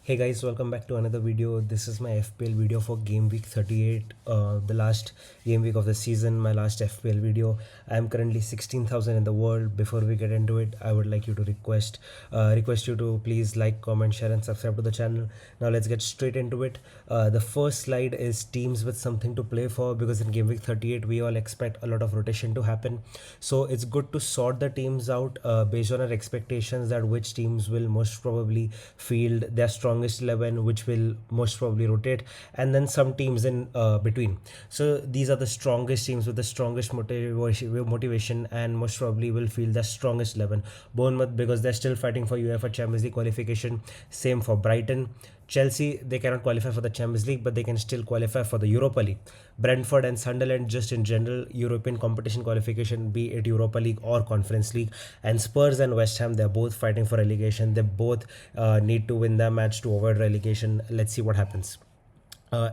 Hey guys, welcome back to another video. This is my FPL video for game week 38, the last game week of the season, my last FPL video. I am currently 16,000 in the world. Before we get into it, I would like you to request you to please like, comment, share and subscribe to the channel. Now let's get straight into it. The first slide is teams with something to play for, because in game week 38 we all expect a lot of rotation to happen. So it's good to sort the teams out based on our expectations, that which teams will most probably field their strongest 11, which will most probably rotate, and then some teams in between. So these are the strongest teams with the strongest motivation and most probably will field the strongest 11. Bournemouth, because they're still fighting for UEFA Champions League qualification. Same for Brighton. Chelsea, they cannot qualify for the Champions League, but they can still qualify for the Europa League. Brentford and Sunderland, just in general European competition qualification, be it Europa League or Conference League. And Spurs and West Ham, they're both fighting for relegation. They both need to win their match to avoid relegation. Let's see what happens.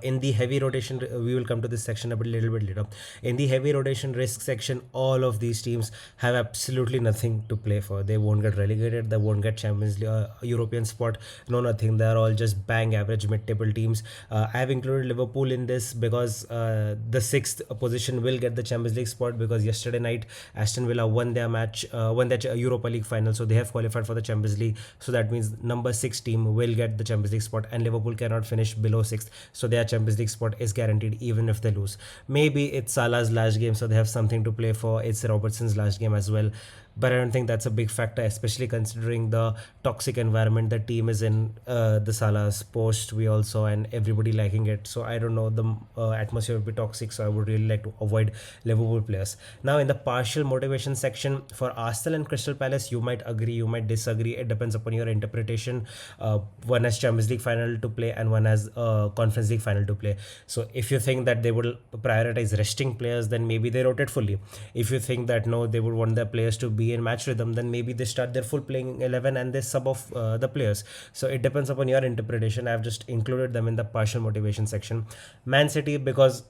In the heavy rotation, we will come to this section a little bit later. In the heavy rotation risk section, all of these teams have absolutely nothing to play for. They won't get relegated, they won't get Champions League, European spot, no nothing. They're all just bang average mid-table teams. I have included Liverpool in this because the sixth position will get the Champions League spot, because yesterday night Aston Villa won their Europa League final, so they have qualified for the Champions League. So that means number 6 team will get the Champions League spot, and Liverpool cannot finish below 6th. So their Champions League spot is guaranteed even if they lose. Maybe it's Salah's last game, so they have something to play for. It's Robertson's last game as well, but I don't think that's a big factor, especially considering the toxic environment the team is in. The Salah's post we all saw, and everybody liking it. So I don't know, the atmosphere will be toxic, so I would really like to avoid Liverpool players. Now in the partial motivation section, for Arsenal and Crystal Palace, you might agree, you might disagree. It depends upon your interpretation. One has Champions League final to play and one has Conference League final to play. So if you think that they would prioritize resting players, then maybe they rotate fully. If you think that no, they would want their players to be in match rhythm, then maybe they start their full playing 11 and they sub off the players. So it depends upon your interpretation. I've just included them in the partial motivation section. Man City, because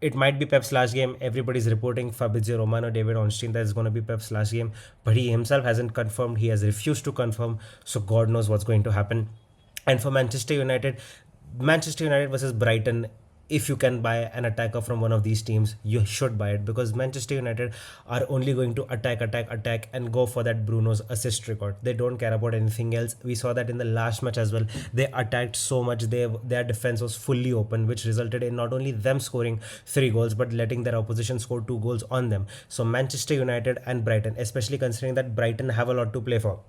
it might be Pep's last game. Everybody's reporting Fabrizio Romano, David Ornstein, that is going to be Pep's last game, but he himself hasn't confirmed. He has refused to confirm, so God knows what's going to happen. And for Manchester United versus Brighton, if you can buy an attacker from one of these teams, you should buy it, because Manchester United are only going to attack and go for that Bruno's assist record. They don't care about anything else. We saw that in the last match as well. They attacked so much, their defense was fully open, which resulted in not only them scoring 3 goals but letting their opposition score 2 goals on them. So Manchester United and Brighton, especially considering that Brighton have a lot to play for,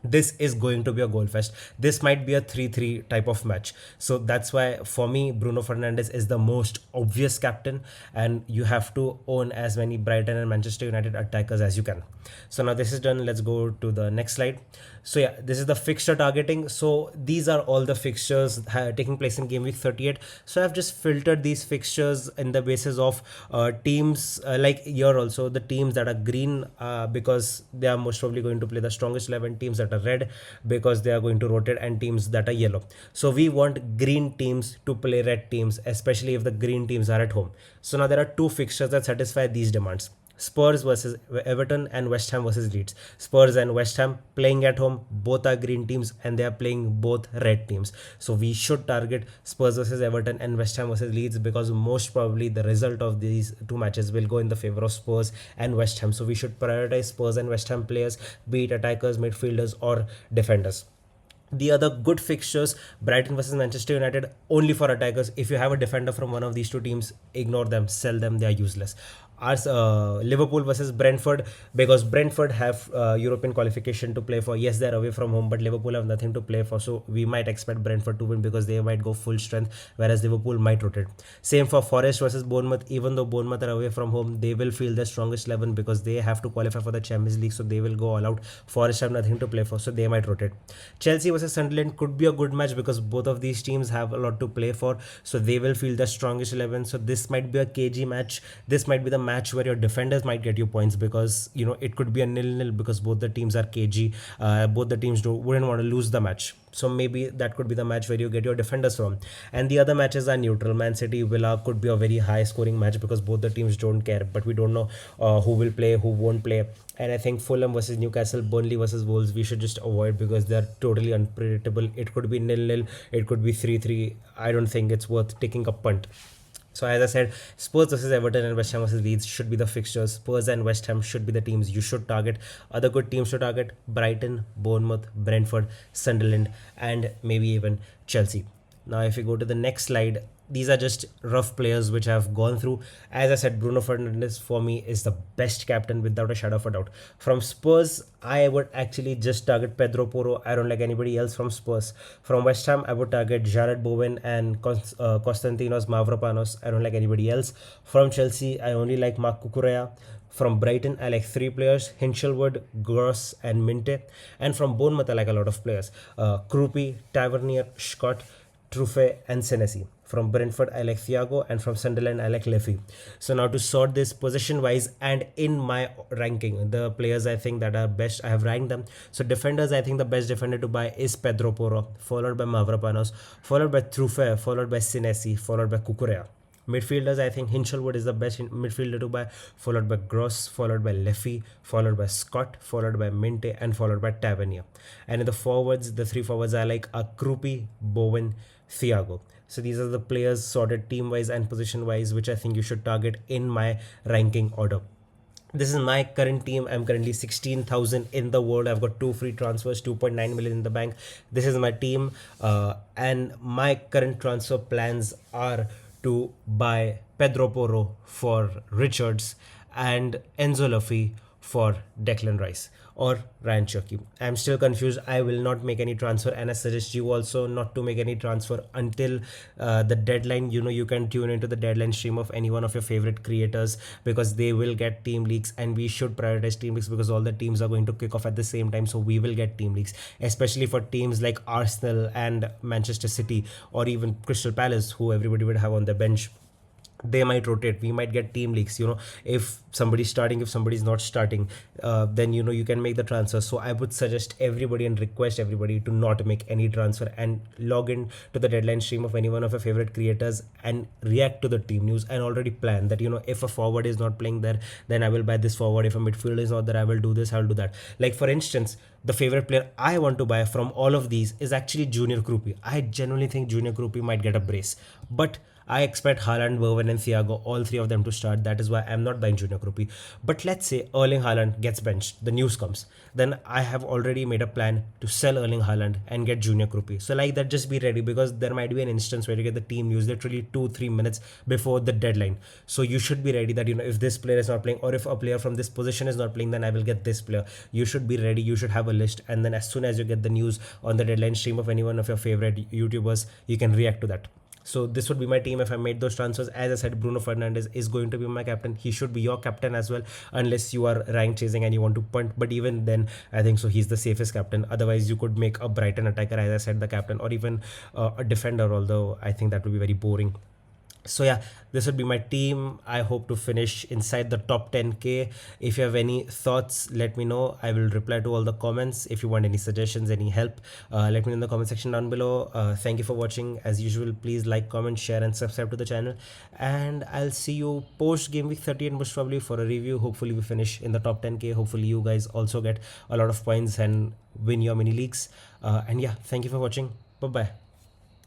this is going to be a goal fest. This might be a 3-3 type of match. So that's why for me, Bruno Fernandes is the most obvious captain, and you have to own as many Brighton and Manchester United attackers as you can. So now this is done. Let's go to the next slide. So yeah, this is the fixture targeting. So these are all the fixtures taking place in game week 38. So I've just filtered these fixtures in the basis of teams like here also, the teams that are green because they are most probably going to play the strongest 11, teams that are red because they are going to rotate, and teams that are yellow. So we want green teams to play red teams, especially if the green teams are at home. So now there are 2 fixtures that satisfy these demands: Spurs versus Everton and West Ham versus Leeds. Spurs and West Ham playing at home, both are green teams and they are playing both red teams. So we should target Spurs versus Everton and West Ham versus Leeds, because most probably the result of these 2 matches will go in the favor of Spurs and West Ham. So we should prioritize Spurs and West Ham players, be it attackers, midfielders or defenders. The other good fixtures, Brighton versus Manchester United, only for attackers. If you have a defender from one of these 2 teams, ignore them, sell them, they are useless. As Liverpool versus Brentford, because Brentford have European qualification to play for. Yes, they're away from home, but Liverpool have nothing to play for, so we might expect Brentford to win because they might go full strength, whereas Liverpool might rotate. Same for Forest versus Bournemouth. Even though Bournemouth are away from home, they will field their strongest 11 because they have to qualify for the Champions League, so they will go all out. Forest have nothing to play for, so they might rotate. Chelsea versus Sunderland could be a good match because both of these teams have a lot to play for, so they will field their strongest 11. So this might be a cagey match. This might be the match where your defenders might get you points, because it could be a nil-nil because both the teams are KG. Both the teams wouldn't want to lose the match. So maybe that could be the match where you get your defenders from. And the other matches are neutral. Man City Villa could be a very high scoring match because both the teams don't care, but we don't know who will play, who won't play. And I think Fulham versus Newcastle, Burnley versus Wolves, we should just avoid because they're totally unpredictable. It could be nil-nil, it could be 3-3. I don't think it's worth taking a punt. So as I said, Spurs versus Everton and West Ham versus Leeds should be the fixtures. Spurs and West Ham should be the teams you should target. Other good teams to target: Brighton, Bournemouth, Brentford, Sunderland, and maybe even Chelsea. Now if you go to the next slide, these are just rough players which I've gone through. As I said, Bruno Fernandes for me is the best captain without a shadow of a doubt. From Spurs, I would actually just target Pedro Porro. I don't like anybody else from Spurs. From West Ham, I would target Jarrod Bowen and Konstantinos Mavropanos. I don't like anybody else. From Chelsea, I only like Marc Cucurella. From Brighton, I like 3 players: Hinchelwood, Gross, and Minteh. And from Bournemouth, I like a lot of players: Kroupi, Tavernier, Scott, Truffert, and Senesi. From Brentford, I like Thiago, and from Sunderland, I like Leffy. So now to sort this position-wise and in my ranking, the players I think that are best, I have ranked them. So defenders, I think the best defender to buy is Pedro Porro, followed by Mavropanos, followed by Truffert, followed by Senesi, followed by Cucurella. Midfielders, I think Hinchelwood is the best midfielder to buy, followed by Gross, followed by Leffy, followed by Scott, followed by Minteh, and followed by Tavernier. And in the forwards, the 3 forwards I like are Kroupi, Bowen, Thiago. So these are the players sorted team-wise and position-wise, which I think you should target in my ranking order. This is my current team. I'm currently 16,000 in the world. I've got 2 free transfers, 2.9 million in the bank. This is my team, and my current transfer plans are to buy Pedro Porro for Richards and Enzo Luffy for Declan Rice or Ryan Cherky. I'm still confused. I will not make any transfer, and I suggest you also not to make any transfer until the deadline. You can tune into the deadline stream of any one of your favorite creators, because they will get team leaks, and we should prioritize team leaks because all the teams are going to kick off at the same time. So we will get team leaks, especially for teams like Arsenal and Manchester City, or even Crystal Palace, who everybody would have on their bench. They might rotate, we might get team leaks. If somebody's starting, if somebody's not starting, then you can make the transfer. So I would suggest everybody and request everybody to not make any transfer and log in to the deadline stream of any one of your favorite creators and react to the team news and already plan that if a forward is not playing there, then I will buy this forward. If a midfielder is not there, I will do this, I'll do that. Like for instance, the favorite player I want to buy from all of these is actually Junior Kroupi. I genuinely think Junior Kroupi might get a brace, but I expect Haaland, Bowen, and Thiago, all 3 of them to start. That is why I'm not buying Junior Kroupi. But let's say Erling Haaland gets benched, the news comes. Then I have already made a plan to sell Erling Haaland and get Junior Kroupi. So like that, just be ready, because there might be an instance where you get the team news literally 2-3 minutes before the deadline. So you should be ready that if this player is not playing, or if a player from this position is not playing, then I will get this player. You should be ready. You should have a list, and then as soon as you get the news on the deadline stream of any one of your favorite YouTubers, you can react to that. So this would be my team if I made those transfers. As I said, Bruno Fernandes is going to be my captain. He should be your captain as well, unless you are rank chasing and you want to punt. But even then, I think so he's the safest captain. Otherwise, you could make a Brighton attacker, as I said, the captain, or even a defender, although I think that would be very boring. So yeah, this would be my team. I hope to finish inside the top 10k. If you have any thoughts, let me know. I will reply to all the comments. If you want any suggestions, any help, let me know in the comment section down below. Thank you for watching. As usual, please like, comment, share, and subscribe to the channel, and I'll see you post game week 38 most probably for a review. Hopefully we finish in the top 10k. Hopefully you guys also get a lot of points and win your mini leagues. And yeah, thank you for watching. Bye bye.